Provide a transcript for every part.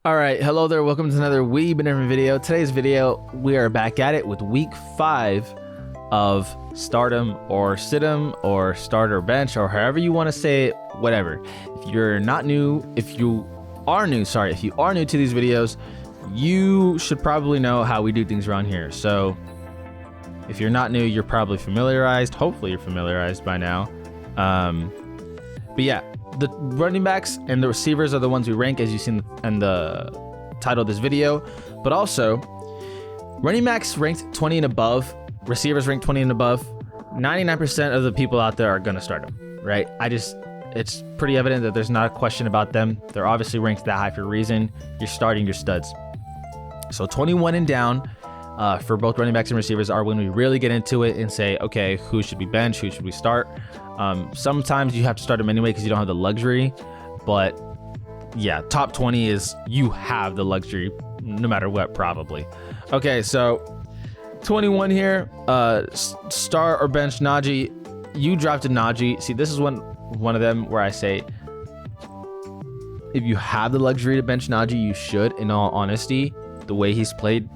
All right, hello there. Welcome to another We've Been Different video. Today's video, we are back at it with week 5 of Stardom or Situm or Start or Bench or however you want to say it, whatever. If you are new to these videos, you should probably know how we do things around here. So if you're not new, you're probably familiarized. Hopefully you're familiarized by now. But yeah, the running backs and the receivers are the ones we rank, as you've seen in the title of this video. But also, running backs ranked 20 and above, receivers ranked 20 and above. 99% of the people out there are going to start them, right? It's pretty evident that there's not a question about them. They're obviously ranked that high for a reason. You're starting your studs. So 21 and down for both running backs and receivers are when we really get into it and say, okay, who should we bench? Who should we start? Sometimes you have to start them anyway because you don't have the luxury. But yeah, top 20 is you have the luxury no matter what, probably. Okay, so 21 here. Start or bench Najee. You drafted Najee. See, this is one of them where I say, if you have the luxury to bench Najee, you should. In all honesty, the way he's played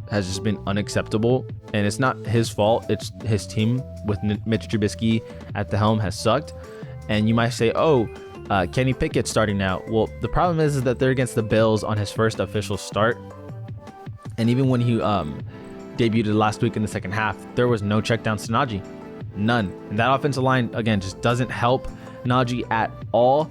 has just been unacceptable, and it's not his fault. It's his team with Mitch Trubisky at the helm has sucked. And you might say, oh, Kenny Pickett starting now. Well, the problem is that they're against the Bills on his first official start, and even when he debuted last week in the second half, there was no checkdowns to Najee, none. And that offensive line again just doesn't help Najee at all.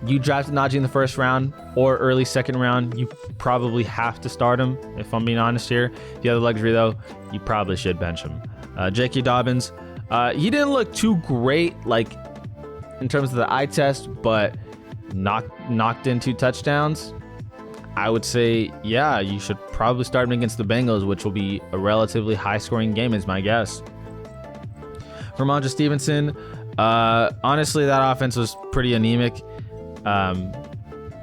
You drafted Najee in the first round or early second round, you probably have to start him, if I'm being honest here. If you have the luxury though, you probably should bench him. J.K. Dobbins, he didn't look too great like in terms of the eye test, but knocked in 2 touchdowns. I would say, yeah, you should probably start him against the Bengals, which will be a relatively high scoring game is my guess. Vermont Stevenson, honestly, that offense was pretty anemic.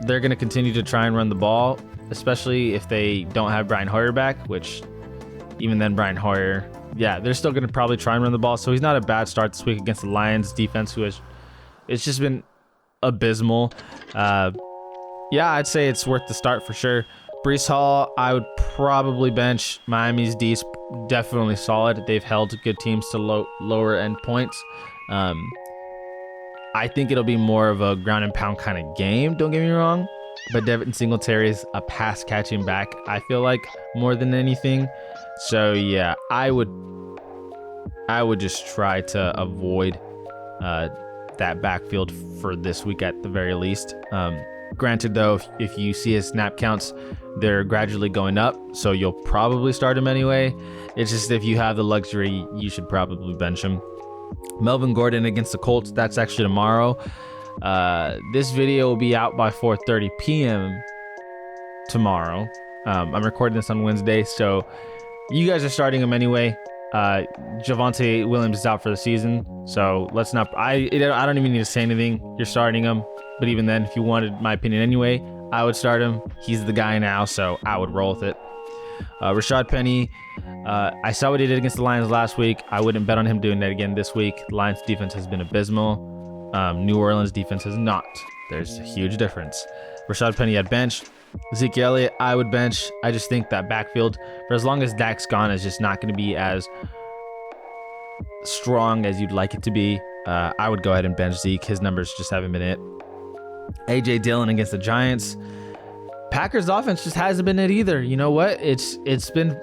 They're going to continue to try and run the ball, especially if they don't have Brian Hoyer back, which even then Brian Hoyer, yeah, they're still going to probably try and run the ball. So he's not a bad start this week against the Lions defense, who has, it's just been abysmal. Yeah, I'd say it's worth the start for sure. Breece Hall, I would probably bench. Miami's D's definitely solid. They've held good teams to lower end points. I think it'll be more of a ground and pound kind of game, don't get me wrong. But Devin Singletary is a pass catching back, I feel like, more than anything. So yeah, I would just try to avoid that backfield for this week at the very least. Granted though, if you see his snap counts, they're gradually going up, so you'll probably start him anyway. It's just if you have the luxury, you should probably bench him. Melvin Gordon against the Colts, that's actually tomorrow. This video will be out by 4:30 p.m. tomorrow. I'm recording this on Wednesday, so you guys are starting him anyway. Javonte Williams is out for the season, so let's not. I don't even need to say anything. You're starting him, but even then, if you wanted my opinion anyway, I would start him. He's the guy now, so I would roll with it. Rashad Penny, I saw what he did against the Lions last week. I wouldn't bet on him doing that again this week. The Lions defense has been abysmal. New Orleans defense has not. There's a huge difference. Rashad Penny at bench. Zeke Elliott, I would bench. I just think that backfield, for as long as Dak's gone, is just not going to be as strong as you'd like it to be. I would go ahead and bench Zeke. His numbers just haven't been it. A.J. Dillon against the Giants. Packers offense just hasn't been it either. You know what? It's been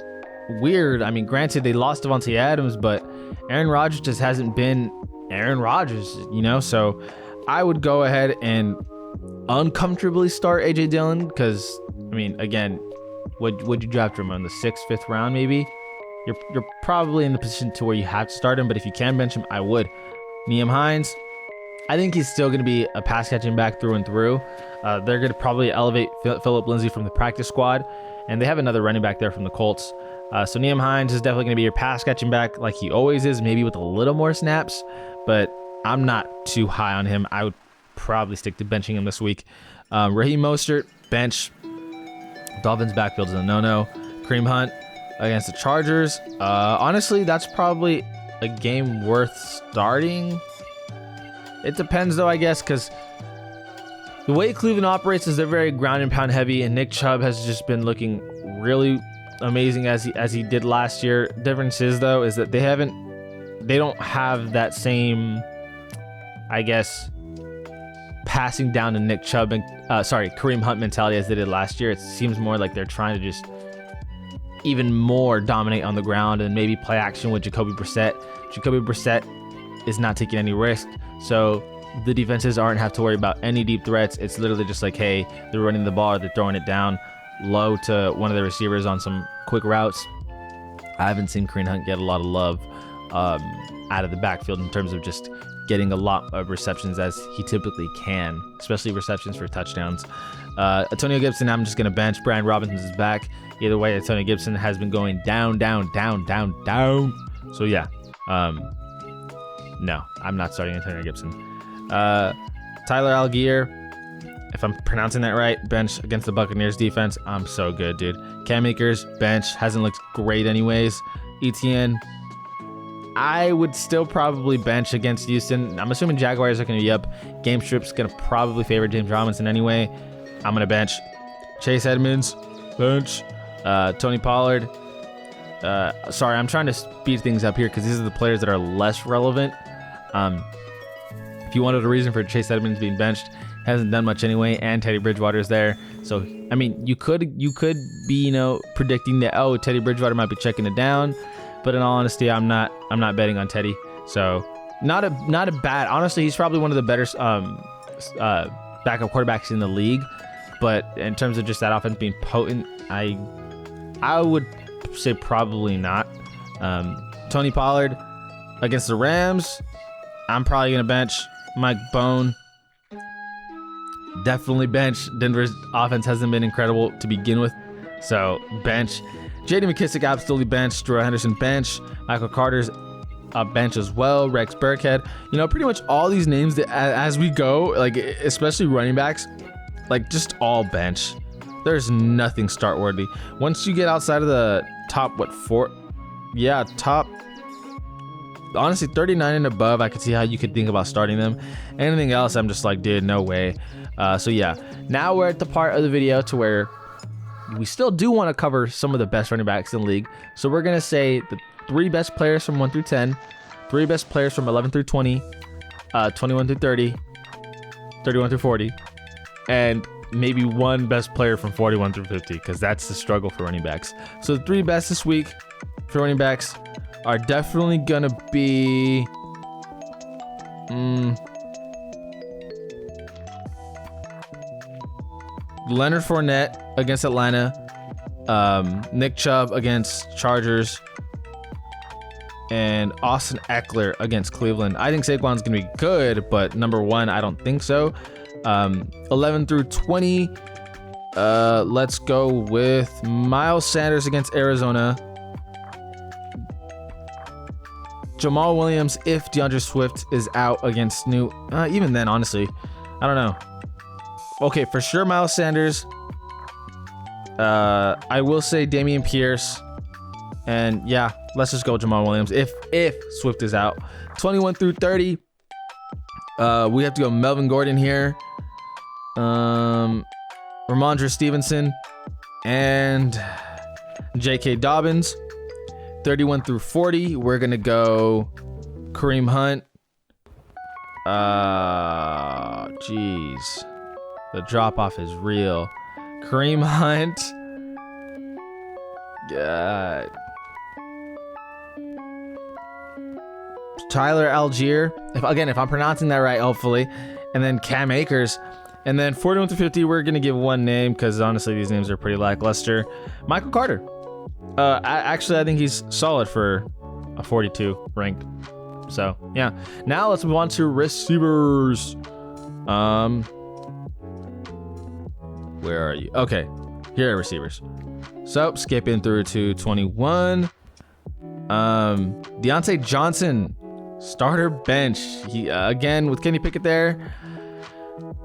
weird. I mean, granted, they lost Davante Adams, but Aaron Rodgers just hasn't been Aaron Rodgers, you know? So I would go ahead and uncomfortably start A.J. Dillon because, I mean, again, would you draft him on the 6th, 5th round maybe? You're probably in the position to where you have to start him, but if you can bench him, I would. Heinz, I think he's still going to be a pass catching back through and through. They're going to probably elevate Phillip Lindsay from the practice squad, and they have another running back there from the Colts. So Heinz is definitely going to be your pass catching back like he always is, maybe with a little more snaps, but I'm not too high on him. I would probably stick to benching him this week. Raheem Mostert, bench. Dolphins backfield is a no-no. Kareem Hunt against the Chargers. Honestly, that's probably a game worth starting. It depends though, I guess, because The way Cleveland operates is they're very ground and pound heavy, and Nick Chubb has just been looking really amazing as he did last year. Difference is though is that they don't have that same, I guess, passing down to Nick Chubb and Kareem Hunt mentality as they did last year. It seems more like they're trying to just even more dominate on the ground and maybe play action with Jacoby Brissette. Jacoby Brissette is not taking any risk, so the defenses aren't have to worry about any deep threats. It's literally just like, hey, they're running the ball, they're throwing it down low to one of the receivers on some quick routes. I haven't seen Kareem Hunt get a lot of love out of the backfield in terms of just getting a lot of receptions as he typically can, especially receptions for touchdowns. Antonio Gibson, I'm just going to bench. Brian Robinson is back. Either way, Antonio Gibson has been going down. So yeah, no, I'm not starting Antonio Gibson. Tyler Algier, if I'm pronouncing that right, bench against the Buccaneers defense. I'm so good, dude. Cam Akers, bench, hasn't looked great anyways. Etienne, I would still probably bench against Houston. I'm assuming Jaguars are going to be up. Game Strip's going to probably favor James Robinson anyway. I'm going to bench. Chase Edmonds, bench. Tony Pollard. Sorry, I'm trying to speed things up here because these are the players that are less relevant. If you wanted a reason for Chase Edmonds being benched, hasn't done much anyway, and Teddy Bridgewater's there. So, I mean, you could be, predicting that, Teddy Bridgewater might be checking it down. But in all honesty, I'm not betting on Teddy. So not a bad. Honestly, he's probably one of the better backup quarterbacks in the league. But in terms of just that offense being potent, I would say probably not. Tony Pollard against the Rams, I'm probably gonna bench. Mike Bone, definitely bench. Denver's offense hasn't been incredible to begin with, so bench. J.D. McKissick absolutely bench. Drew Henderson bench. Michael Carter's a bench as well. Rex Burkhead. Pretty much all these names that as we go, like especially running backs, like just all bench. There's nothing start worthy. Once you get outside of the top, top. Honestly, 39 and above, I could see how you could think about starting them. Anything else, I'm just like, dude, no way. So yeah, now we're at the part of the video to where we still do want to cover some of the best running backs in the league. So we're going to say the 3 best players from 1 through 10, 3 best players from 11 through 20, 21 through 30, 31 through 40, and maybe 1 best player from 41 through 50, because that's the struggle for running backs. So the 3 best this week for running backs are definitely going to be... Leonard Fournette against Atlanta, Nick Chubb against Chargers, and Austin Eckler against Cleveland. I think Saquon's going to be good, but number 1, I don't think so. 11 through 20, let's go with Miles Sanders against Arizona. Jamal Williams if DeAndre Swift is out against even then, honestly, I don't know. Okay, for sure, Miles Sanders. I will say Dameon Pierce. And yeah, let's just go Jamal Williams if Swift is out. 21 through 30. We have to go Melvin Gordon here. Ramondre Stevenson. And J.K. Dobbins. 31 through 40. We're going to go Kareem Hunt. Jeez. The drop-off is real. Kareem Hunt. Tyler Algier. If I'm pronouncing that right, hopefully. And then Cam Akers. And then 41 to 50, we're going to give 1 name because honestly, these names are pretty lackluster. Michael Carter. I think he's solid for a 42 rank. So, yeah. Now let's move on to receivers. Where are you? Okay, here are receivers. So skipping through to 21. Deontay Johnson, starter bench. He again with Kenny Pickett there.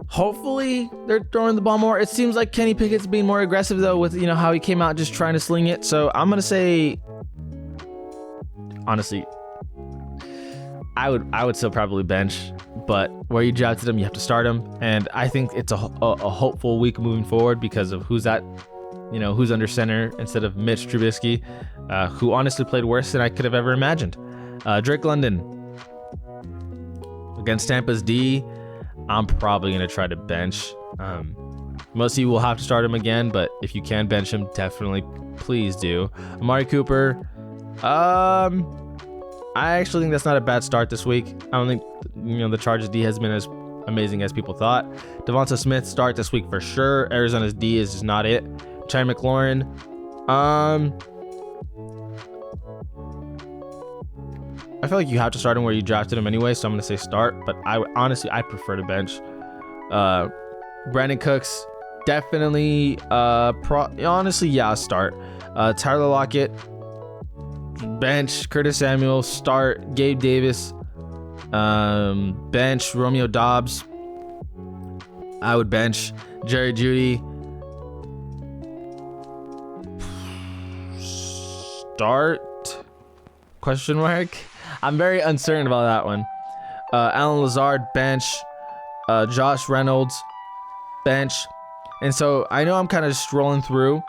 Hopefully they're throwing the ball more. It seems like Kenny Pickett's being more aggressive though with how he came out just trying to sling it. So I'm gonna say, honestly, I would still probably bench. but where you drafted him, you have to start him. And I think it's a hopeful week moving forward because of who's under center instead of Mitch Trubisky, who honestly played worse than I could have ever imagined. Drake London against Tampa's D, I'm probably going to try to bench. Most of you will have to start him again, but if you can bench him, definitely please do. Amari Cooper, I actually think that's not a bad start this week. I don't think the Chargers D has been as amazing as people thought. Devonta Smith start this week for sure. Arizona's D is just not it. Terry McLaurin, I feel like you have to start him where you drafted him anyway, so I'm going to say start, but I prefer to bench. Brandon Cooks, definitely, honestly, yeah, start. Tyler Lockett, bench. Curtis Samuel, start. Gabe Davis, bench. Romeo Dobbs, I would bench. Jerry Jeudy, start? Question mark? I'm very uncertain about that one. Alan Lazard, bench. Josh Reynolds, bench. And so I know I'm kind of strolling through,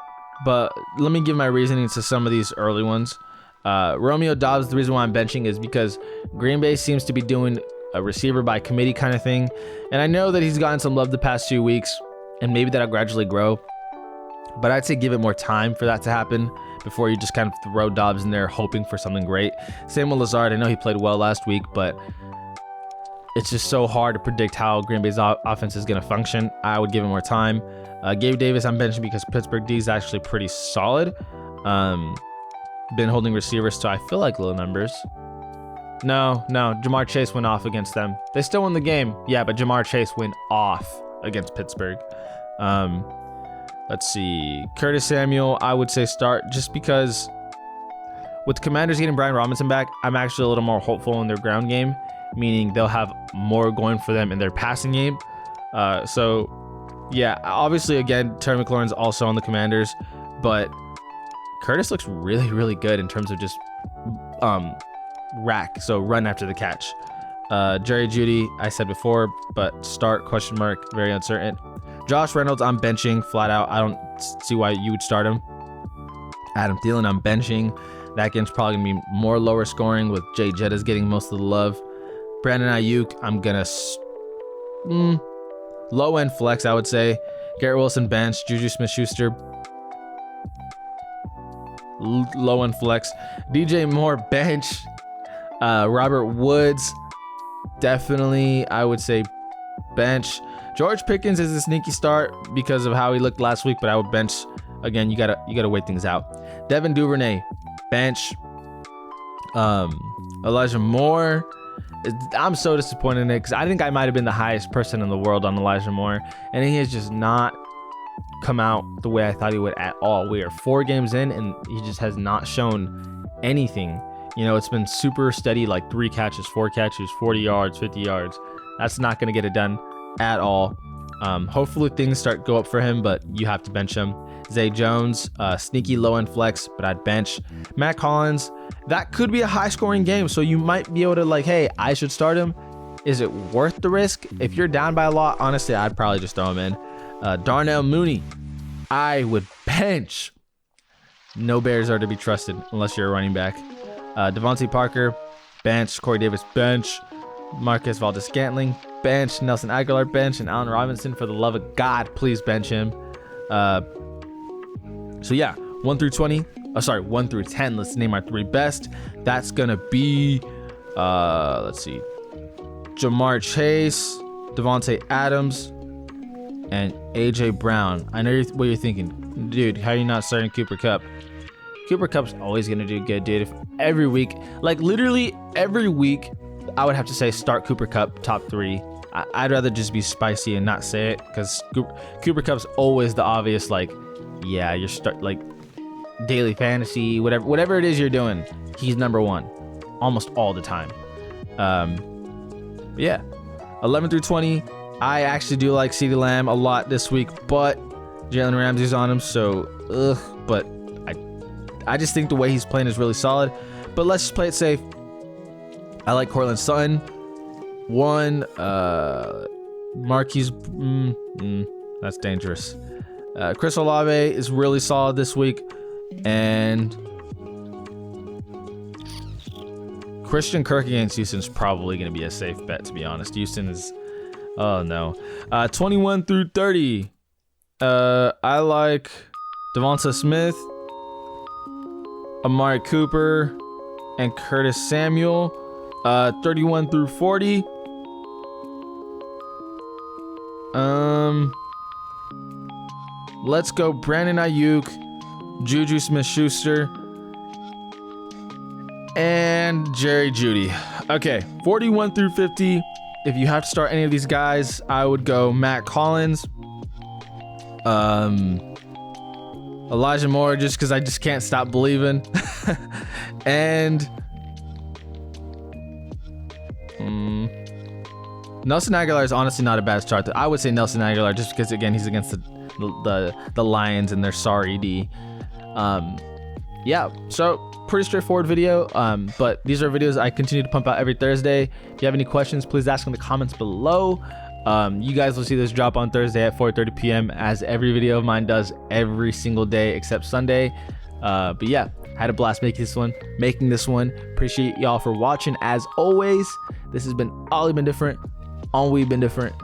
but let me give my reasoning to some of these early ones. Romeo Dobbs, the reason why I'm benching is because Green Bay seems to be doing a receiver by committee kind of thing. And I know that he's gotten some love the past 2 weeks, and maybe that'll gradually grow. But I'd say give it more time for that to happen before you just kind of throw Dobbs in there hoping for something great. Same with Lazard. I know he played well last week, but it's just so hard to predict how Green Bay's offense is going to function. I would give him more time. Gabe Davis, I'm benching because Pittsburgh D is actually pretty solid. Been holding receivers to, I feel like, low numbers. No, Jamar Chase went off against them. They still won the game. Yeah, but Jamar Chase went off against Pittsburgh. Let's see. Curtis Samuel, I would say start just because with the Commanders getting Brian Robinson back, I'm actually a little more hopeful in their ground game, meaning they'll have more going for them in their passing game. So, yeah, obviously, again, Terry McLaurin's also on the Commanders, but Curtis looks really, really good in terms of just rack, so run after the catch. Jerry Jeudy, I said before, but start, question mark, very uncertain. Josh Reynolds, I'm benching flat out. I don't see why you would start him. Adam Thielen, I'm benching. That game's probably going to be more lower scoring with Jay Jettas getting most of the love. Brandon Ayuk, I'm going to low end flex, I would say. Garrett Wilson, bench. Juju Smith-Schuster, low end flex. DJ Moore, bench. Robert Woods, definitely, I would say bench. George Pickens is a sneaky start because of how he looked last week, but I would bench. Again, you gotta wait things out. Devin Duvernay, bench. Elijah Moore, I'm so disappointed in it because I think I might have been the highest person in the world on Elijah Moore, and he has just not come out the way I thought he would at all. We are 4 games in, and he just has not shown anything. It's been super steady, like 3 catches, 4 catches, 40 yards, 50 yards. That's not going to get it done at all. Hopefully things go up for him, but you have to bench him. Zay Jones, sneaky low end flex, but I'd bench. Matt Collins, that could be a high scoring game, so you might be able to hey, I should start him. Is it worth the risk? If you're down by a lot, honestly, I'd probably just throw him in. Darnell Mooney, I would bench. No Bears are to be trusted unless you're a running back. Devontae Parker, bench. Corey Davis, bench. Marcus Valdes-Scantling, bench. Nelson Aguilar, bench. And Allen Robinson, for the love of God, please bench him. So yeah, 1 through 10. Let's name our 3 best. That's gonna be, let's see, Jamar Chase, Devontae Adams, and AJ Brown. I know what you're thinking, dude. How are you not starting Cooper Kupp? Cooper Kupp's always gonna do good, dude. If every week, literally every week, I would have to say start Cooper Kupp top 3. I'd rather just be spicy and not say it because Cooper Kupp's always the obvious, yeah, you're daily fantasy, whatever it is you're doing, he's number 1 almost all the time. Yeah, 11 through 20. I actually do like CeeDee Lamb a lot this week, but Jalen Ramsey's on him, so but I just think the way he's playing is really solid. But let's just play it safe. I like Cortland Sutton. 1. Marquise, that's dangerous. Chris Olave is really solid this week, and Christian Kirk against Houston is probably going to be a safe bet, to be honest. Houston is, oh no. 21 through 30. I like Devonta Smith, Amari Cooper, and Curtis Samuel. 31 through 40. Let's go Brandon Ayuk, Juju Smith-Schuster, and Jerry Jeudy. Okay, 41 through 50. If you have to start any of these guys, I would go Matt Collins, Elijah Moore, just because I just can't stop believing, and Nelson Aguilar is honestly not a bad start. I would say Nelson Aguilar just because, again, he's against the Lions and their sorry D. Yeah, so pretty straightforward video, but these are videos I continue to pump out every Thursday. If you have any questions, please ask in the comments below. You guys will see this drop on Thursday at 4:30 p.m. as every video of mine does every single day except Sunday. But yeah, had a blast making this one. Appreciate y'all for watching. As always, this has been Ollie Been Different, on We Been Different,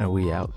and we out.